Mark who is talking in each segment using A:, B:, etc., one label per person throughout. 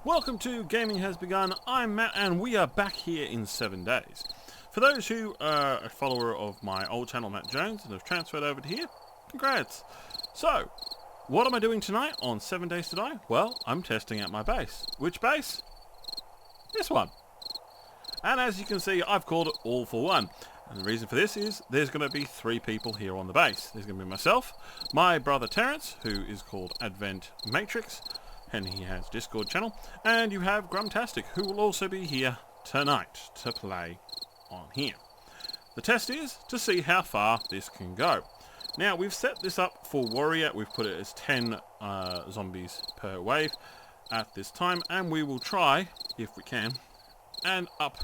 A: Welcome to Gaming Has Begun. I'm Matt and we are back here in 7 days. For those who are a follower of my old channel, Matt Jones, and have transferred over to here, congrats. So, what am I doing tonight on 7 Days to Die? Well, I'm testing out my base. Which base? This one. And as you can see, I've called it All for One. And the reason for this is there's going to be 3 people here on the base. There's going to be myself, my brother Terrence, who is called Advent Matrix, and he has Discord channel, and you have Grumtastic, who will also be here tonight to play on here. The test is to see how far this can go. Now, we've set this up for Warrior. We've put it as 10 zombies per wave at this time, and we will try, if we can, and up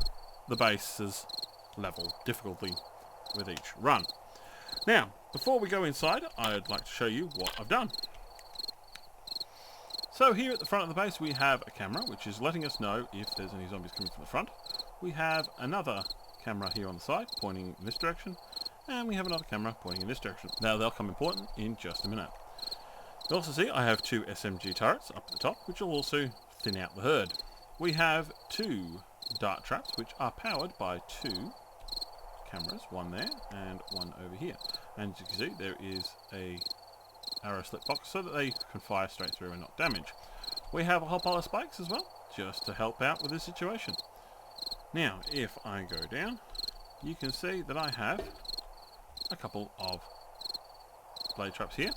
A: the base's level difficulty with each run. Now, before we go inside, I'd like to show you what I've done. So here at the front of the base we have a camera which is letting us know if there's any zombies coming from the front. We have another camera here on the side pointing in this direction, and we have another camera pointing in this direction. Now they'll come important in just a minute. You'll also see I have 2 SMG turrets up at the top which will also thin out the herd. We have 2 dart traps which are powered by 2 cameras, one there and one over here. And as you can see there is a arrow slit box so that they can fire straight through and not damage. We have a whole pile of spikes as well, just to help out with this situation. Now, if I go down, you can see that I have a couple of blade traps here.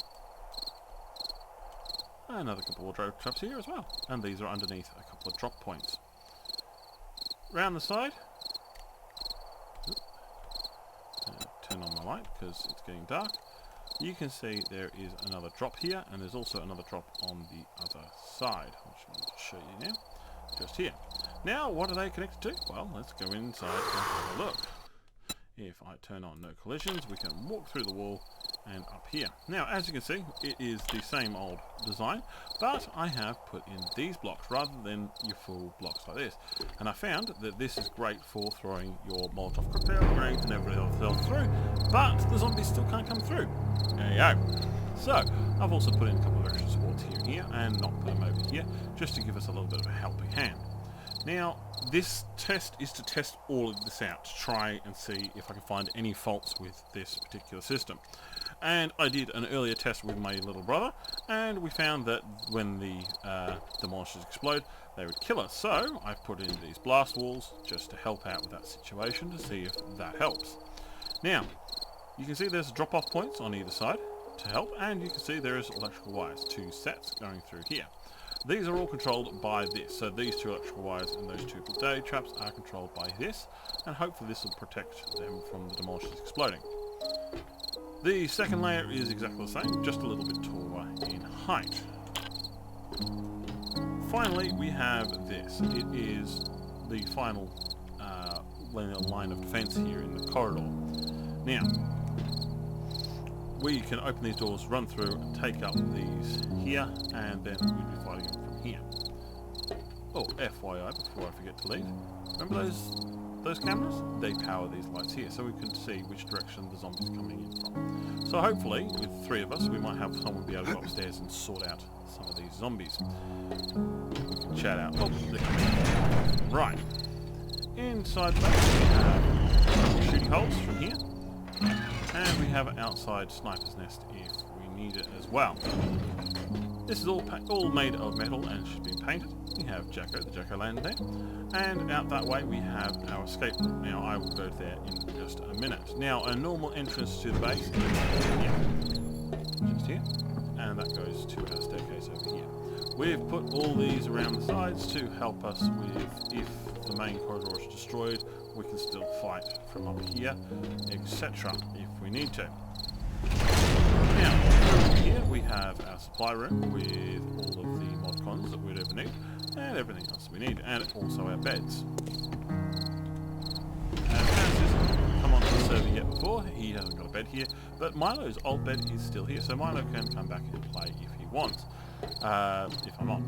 A: Another couple of blade traps here as well. And these are underneath a couple of drop points. Round the side, turn on my light because it's getting dark. You can see there is another drop here, and there's also another drop on the other side, which I'll just show you now, just here. Now, what are they connected to? Well, let's go inside and have a look. If I turn on no collisions, we can walk through the wall and up here. Now, as you can see, it is the same old design, but I have put in these blocks rather than your full blocks like this. And I found that this is great for throwing your Molotov cocktail grenades and everything else through, but the zombies still can't come through. There you go. So, I've also put in a couple of extra supports here and here, and not put them over here, just to give us a little bit of a helping hand. Now, this test is to test all of this out, to try and see if I can find any faults with this particular system. And I did an earlier test with my little brother, and we found that when the demolishers explode, they would kill us. So, I've put in these blast walls just to help out with that situation, to see if that helps. Now, you can see there's drop-off points on either side to help, and you can see there is electrical wires, 2 sets going through here. These are all controlled by this, so these 2 electrical wires and those 2 blade traps are controlled by this, and hopefully this will protect them from the demolishers exploding. The second layer is exactly the same, just a little bit taller in height. Finally, we have this. It is the final line of defense here in the corridor. Now, we can open these doors, run through, and take up these here, and then we'll be fighting them from here. Oh, FYI, before I forget to leave, remember those cameras? They power these lights here, so we can see which direction the zombies are coming in from. So hopefully, with 3 of us, we might have someone be able to go upstairs and sort out some of these zombies. We can chat out. Oh, they're coming. Right. Inside the base, we have shooting holes from here. And we have an outside sniper's nest if we need it as well. This is all made of metal and should be painted. We have Jacko, the Jacko lantern there. And out that way we have our escape route. Now I will go there in just a minute. Now a normal entrance to the base is here. Just here. And that goes to our staircase over here. We've put all these around the sides to help us with if the main corridor is destroyed, we can still fight from up here, etc. if we need to. Now, over here we have our supply room with all of the mod cons that we'd ever need, and everything else we need, and also our beds. And Francis hasn't come onto the server yet before, he hasn't got a bed here, but Milo's old bed is still here, so Milo can come back and play if he wants. If I'm on.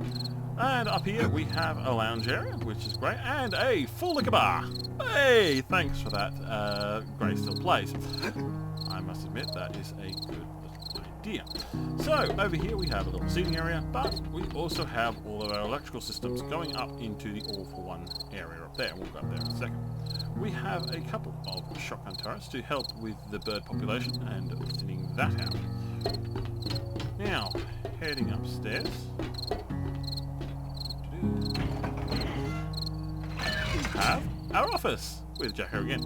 A: And up here we have a lounge area, which is great, and a full liquor bar. Hey, thanks for that. Gray still plays. I must admit that is a good idea. So over here we have a little seating area, but we also have all of our electrical systems going up into the all-for-one area up there. We'll go up there in a second. We have a couple of shotgun turrets to help with the bird population and thinning that out. Now, heading upstairs, we have our office with Jacko again.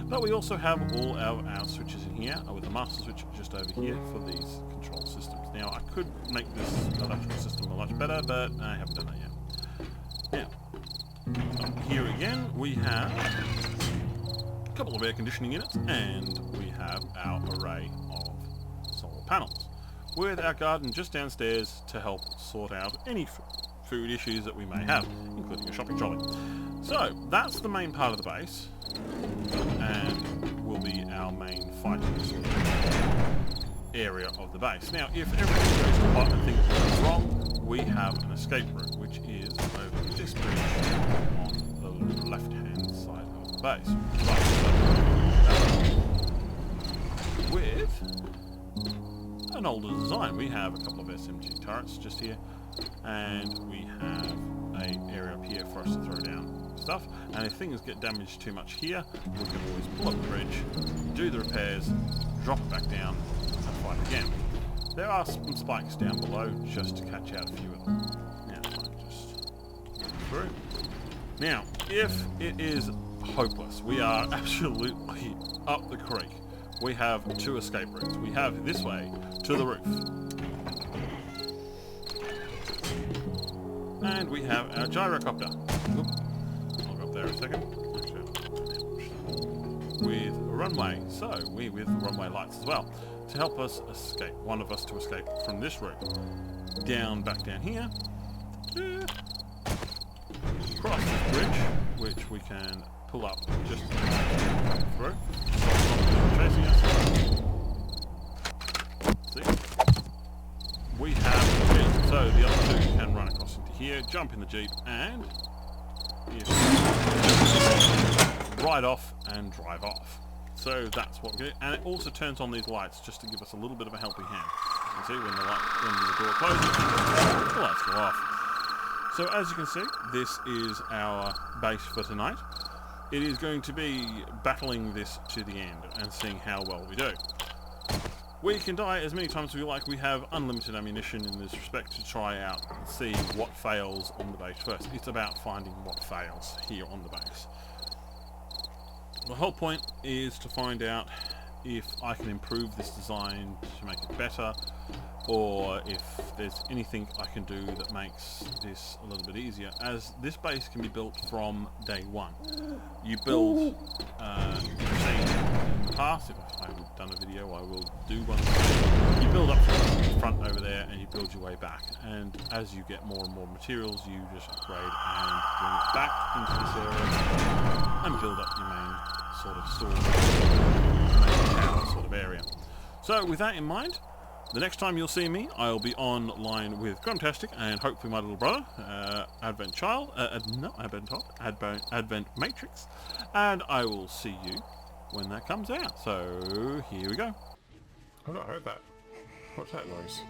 A: But we also have all our switches in here, with the master switch just over here for these control systems. Now, I could make this electrical system a lot better, but I haven't done that yet. Now, up here again, we have a couple of air conditioning units, and we have our array of solar panels, with our garden just downstairs to help sort out any food issues that we may have, including a shopping trolley. So, that's the main part of the base, and will be our main fighting area of the base. Now, if everything goes to pot and things go wrong, we have an escape route, which is over this bridge on the left-hand side of the base. Right, with an older design. We have a couple of SMG turrets just here, and we have an area up here for us to throw down stuff, and if things get damaged too much here, we can always pull up the bridge, do the repairs, drop it back down, and fight again. There are some spikes down below just to catch out a few of them. Now, just move through. Now, if it is hopeless, we are absolutely up the creek. We have two escape routes. We have this way to the roof, and we have our gyrocopter. Oop. I'll go up there a second. With a runway, so with runway lights as well, to help us escape. One of us to escape from this route. Back down here. Across this bridge, which we can pull up just through. Chasing us. See? We have the jeep, so the other two can run across into here, jump in the jeep, and ride off and drive off. So that's what we do, and it also turns on these lights just to give us a little bit of a helping hand. You see, when the door closes, the lights go off. So as you can see, this is our base for tonight. It is going to be battling this to the end and seeing how well we do. We can die as many times as we like. We have unlimited ammunition in this respect to try out and see what fails on the base first. It's about finding what fails here on the base. The whole point is to find out if I can improve this design to make it better, or if there's anything I can do that makes this a little bit easier, as this base can be built from day one. You build, you've seen in the past, if I haven't done a video I will do one, you build up from the front over there and you build your way back, and as you get more and more materials you just upgrade and bring it back into this area and build up your main sort of store, main tower sort of area. So with that in mind, the next time you'll see me, I'll be online with Grumtastic and hopefully my little brother, Advent Matrix, and I will see you when that comes out. So here we go.
B: I've not heard that. What's that noise?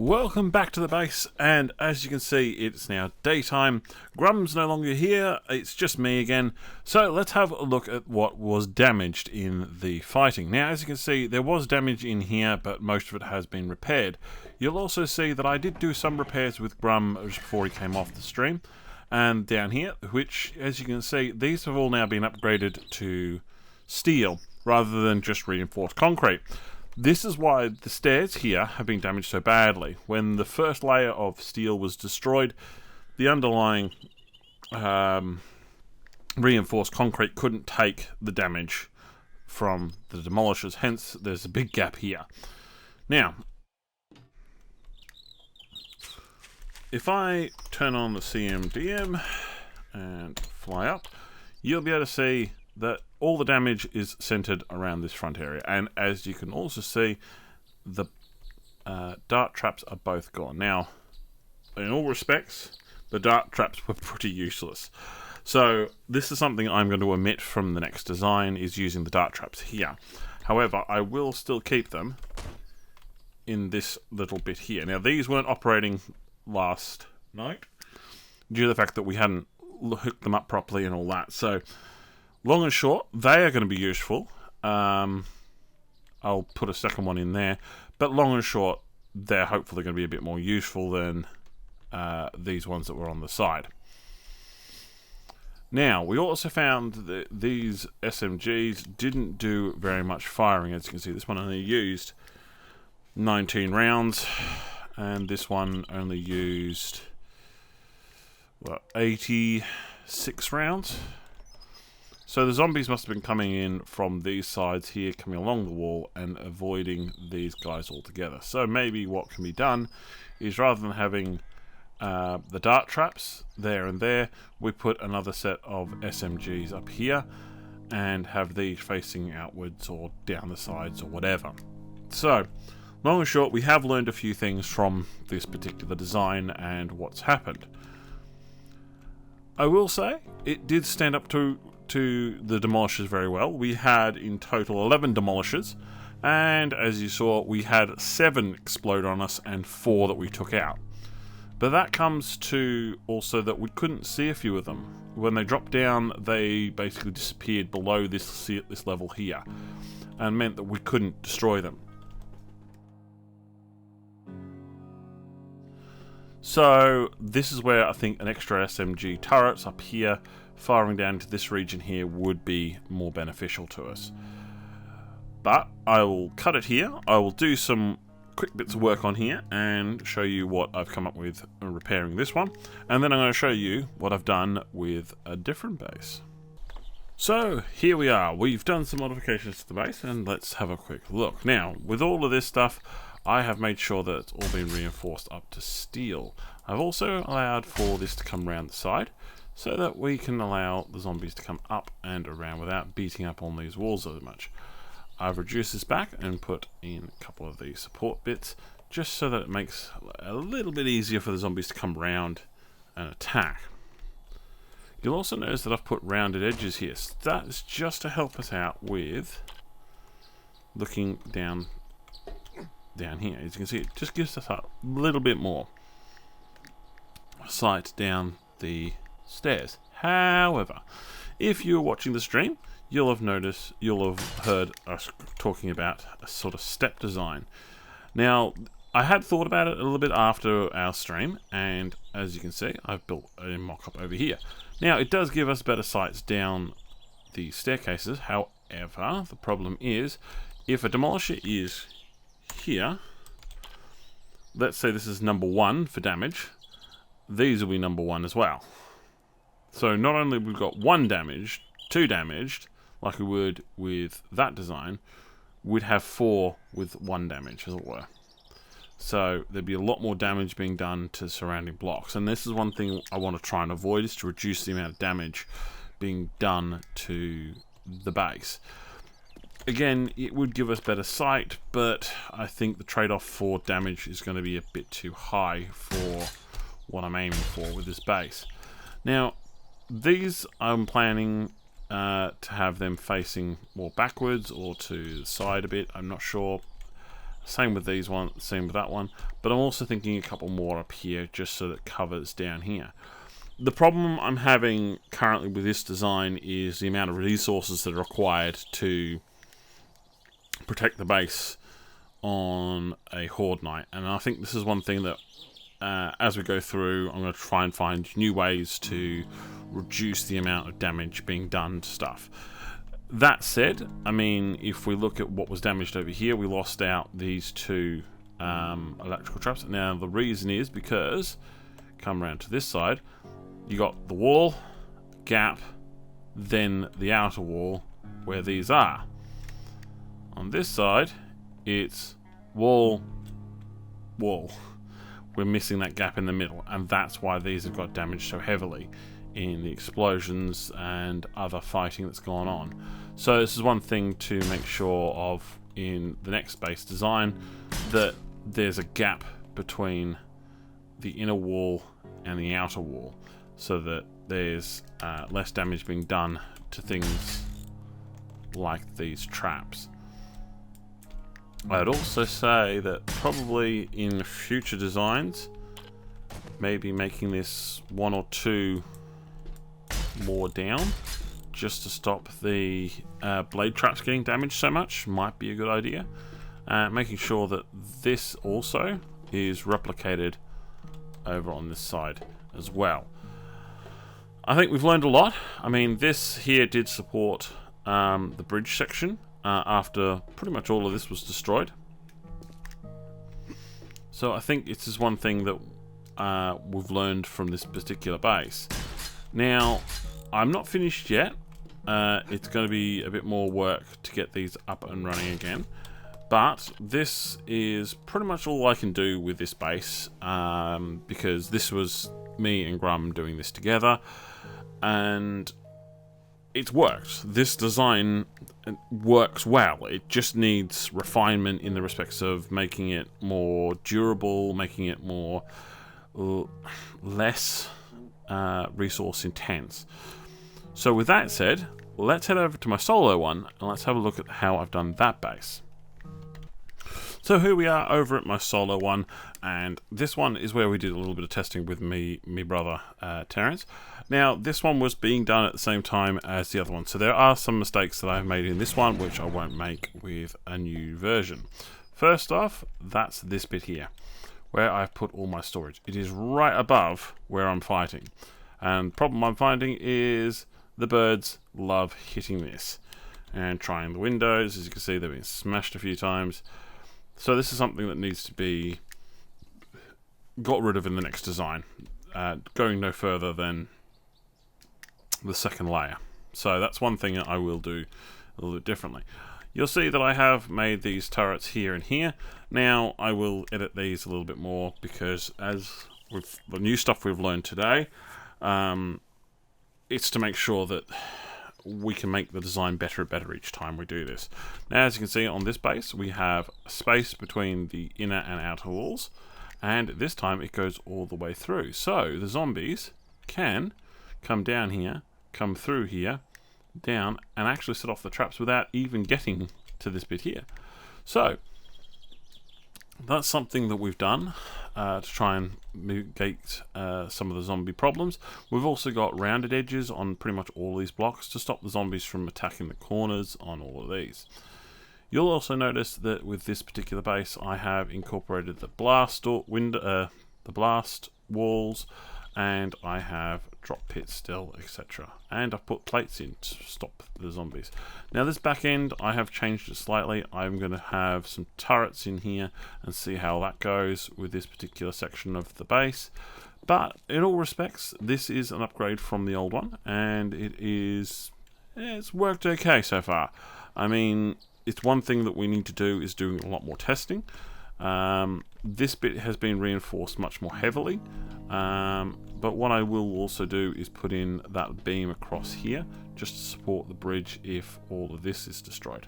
A: Welcome back to the base, and as you can see, it's now daytime. Grum's no longer here, it's just me again. So let's have a look at what was damaged in the fighting. Now, as you can see, there was damage in here, but most of it has been repaired. You'll also see that I did do some repairs with Grum just before he came off the stream. And down here, which, as you can see, these have all now been upgraded to steel, rather than just reinforced concrete. This is why the stairs here have been damaged so badly. When the first layer of steel was destroyed, the underlying reinforced concrete couldn't take the damage from the demolishers, hence there's a big gap here. Now, if I turn on the CMDM and fly up, you'll be able to see that all the damage is centered around this front area, and as you can also see, the dart traps are both gone. Now, in all respects, the dart traps were pretty useless. So this is something I'm going to omit from the next design, is using the dart traps here. However, I will still keep them in this little bit here. Now, these weren't operating last night due to the fact that we hadn't hooked them up properly and all that. So long and short, they are going to be useful. I'll put a second one in there. But long and short, they're hopefully going to be a bit more useful than these ones that were on the side. Now, we also found that these SMGs didn't do very much firing. As you can see, this one only used 19 rounds. And this one only used, 86 rounds. So the zombies must have been coming in from these sides here, coming along the wall and avoiding these guys altogether. So maybe what can be done is, rather than having the dart traps there and there, we put another set of SMGs up here and have these facing outwards or down the sides or whatever. So, long and short, we have learned a few things from this particular design and what's happened. I will say, it did stand up to the demolishers very well. We had in total 11 demolishers, and as you saw, we had 7 explode on us and 4 that we took out. But that comes to also that we couldn't see a few of them. When they dropped down, they basically disappeared below this level here, and meant that we couldn't destroy them. So this is where I think an extra SMG turrets up here firing down into this region here would be more beneficial to us. But I will cut it here. I will do some quick bits of work on here and show you what I've come up with repairing this one, and then I'm going to show you what I've done with a different base. So here we are. We've done some modifications to the base, and let's have a quick look. Now, with all of this stuff, I have made sure that it's all been reinforced up to steel. I've also allowed for this to come around the side, so that we can allow the zombies to come up and around without beating up on these walls so much. I've reduced this back and put in a couple of these support bits, just so that it makes it a little bit easier for the zombies to come around and attack. You'll also notice that I've put rounded edges here. So that is just to help us out with looking down here. As you can see, it just gives us a little bit more sight down the stairs. However, if you're watching the stream, you'll have heard us talking about a sort of step design. Now, I had thought about it a little bit after our stream, and as you can see, I've built a mock-up over here. Now, it does give us better sights down the staircases. However, the problem is, if a demolisher is here, let's say this is number 1 for damage, these will be number 1 as well. So not only we've got 1 damaged, 2 damaged, like we would with that design, we'd have 4 with 1 damage, as it were. So there'd be a lot more damage being done to surrounding blocks. And this is one thing I want to try and avoid, is to reduce the amount of damage being done to the base. Again, it would give us better sight, but I think the trade-off for damage is going to be a bit too high for what I'm aiming for with this base. Now, these I'm planning to have them facing more backwards or to the side a bit, I'm not sure. Same with these one, same with that one. But I'm also thinking a couple more up here just so that it covers down here. The problem I'm having currently with this design is the amount of resources that are required to protect the base on a Horde night. And I think this is one thing that as we go through, I'm going to try and find new ways to reduce the amount of damage being done to stuff. That said, I mean, if we look at what was damaged over here, we lost out these two electrical traps. Now, the reason is because, come around to this side, you got the wall, gap, then the outer wall where these are. On this side, it's wall, wall. We're missing that gap in the middle, and that's why these have got damaged so heavily in the explosions and other fighting that's gone on. So this is one thing to make sure of in the next base design, that there's a gap between the inner wall and the outer wall, so that there's less damage being done to things like these traps. I'd also say that probably in future designs, maybe making this 1 or 2 more down, just to stop the blade traps getting damaged so much, might be a good idea. Making sure that this also is replicated over on this side as well. I think we've learned a lot. I mean, this here did support the bridge section after pretty much all of this was destroyed. So I think it's just one thing that we've learned from this particular base. Now, I'm not finished yet. It's going to be a bit more work to get these up and running again. But this is pretty much all I can do with this base, because this was me and Grum doing this together, and it's worked. This design works well. It just needs refinement in the respects of making it more durable, making it more less resource intense. So with that said, let's head over to my solo one and let's have a look at how I've done that base. So here we are over at my solo one, and this one is where we did a little bit of testing with me brother Terence. Now this one was being done at the same time as the other one, so there are some mistakes that I've made in this one which I won't make with a new version. First off, that's this bit here where I've put all my storage. It is right above where I'm fighting, and the problem I'm finding is the birds love hitting this and trying the windows. As you can see, they've been smashed a few times. So this is something that needs to be got rid of in the next design, going no further than the second layer. So that's one thing that I will do a little bit differently. You'll see that I have made these turrets here and here. Now I will edit these a little bit more, because as with the new stuff we've learned today, it's to make sure that we can make the design better and better each time we do this. Now, as you can see on this base, we have a space between the inner and outer walls, and this time it goes all the way through. So the zombies can come down here, come through here, down, and actually set off the traps without even getting to this bit here. So that's something that we've done to try and mitigate some of the zombie problems. We've also got rounded edges on pretty much all these blocks to stop the zombies from attacking the corners on all of these. You'll also notice that with this particular base, I have incorporated the blast window, the blast walls, and I have drop pits still, etc. And I've put plates in to stop the zombies. Now this back end, I have changed it slightly. I'm going to have some turrets in here and see how that goes with this particular section of the base. But in all respects, this is an upgrade from the old one, and it's worked okay so far. I mean, it's one thing that we need to do is doing a lot more testing. This bit has been reinforced much more heavily, but what I will also do is put in that beam across here just to support the bridge if all of this is destroyed.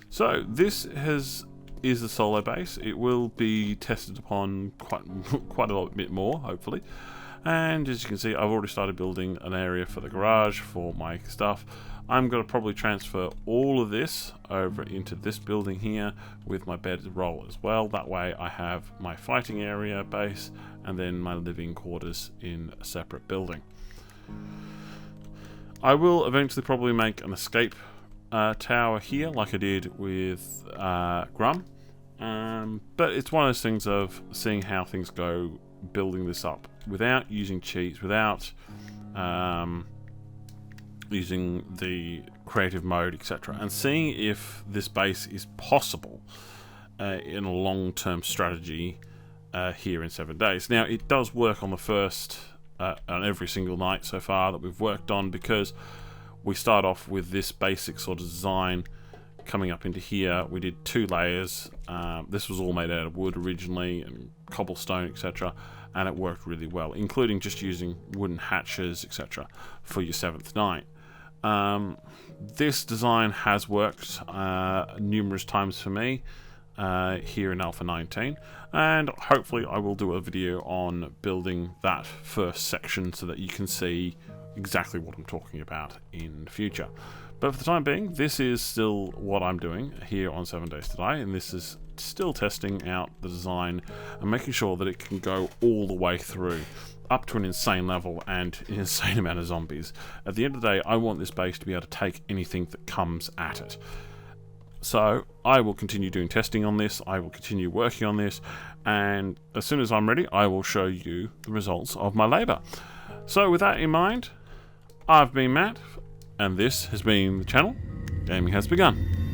A: So this is the solo base. It will be tested upon quite a lot bit more, hopefully, And as you can see, I've already started building an area for the garage for my stuff. I'm going to probably transfer all of this over into this building here with my bedroll as well. That way I have my fighting area base and then my living quarters in a separate building. I will eventually probably make an escape tower here like I did with Grum. But it's one of those things of seeing how things go, building this up without using cheats, without using the creative mode, etc., and seeing if this base is possible in a long-term strategy here in 7 days. Now, it does work on the first, on every single night so far that we've worked on, because we start off with this basic sort of design coming up into here. We did 2 layers. This was all made out of wood originally and cobblestone, etc., and it worked really well, including just using wooden hatches, etc., for your 7th night. This design has worked numerous times for me here in Alpha 19, and hopefully I will do a video on building that first section so that you can see exactly what I'm talking about in the future. But for the time being, this is still what I'm doing here on 7 Days Today, and this is still testing out the design and making sure that it can go all the way through up to an insane level and an insane amount of zombies. At the end of the day, I want this base to be able to take anything that comes at it. So I will continue doing testing on this, I will continue working on this, and as soon as I'm ready, I will show you the results of my labour. So with that in mind, I've been Matt, and this has been the channel. Gaming has begun.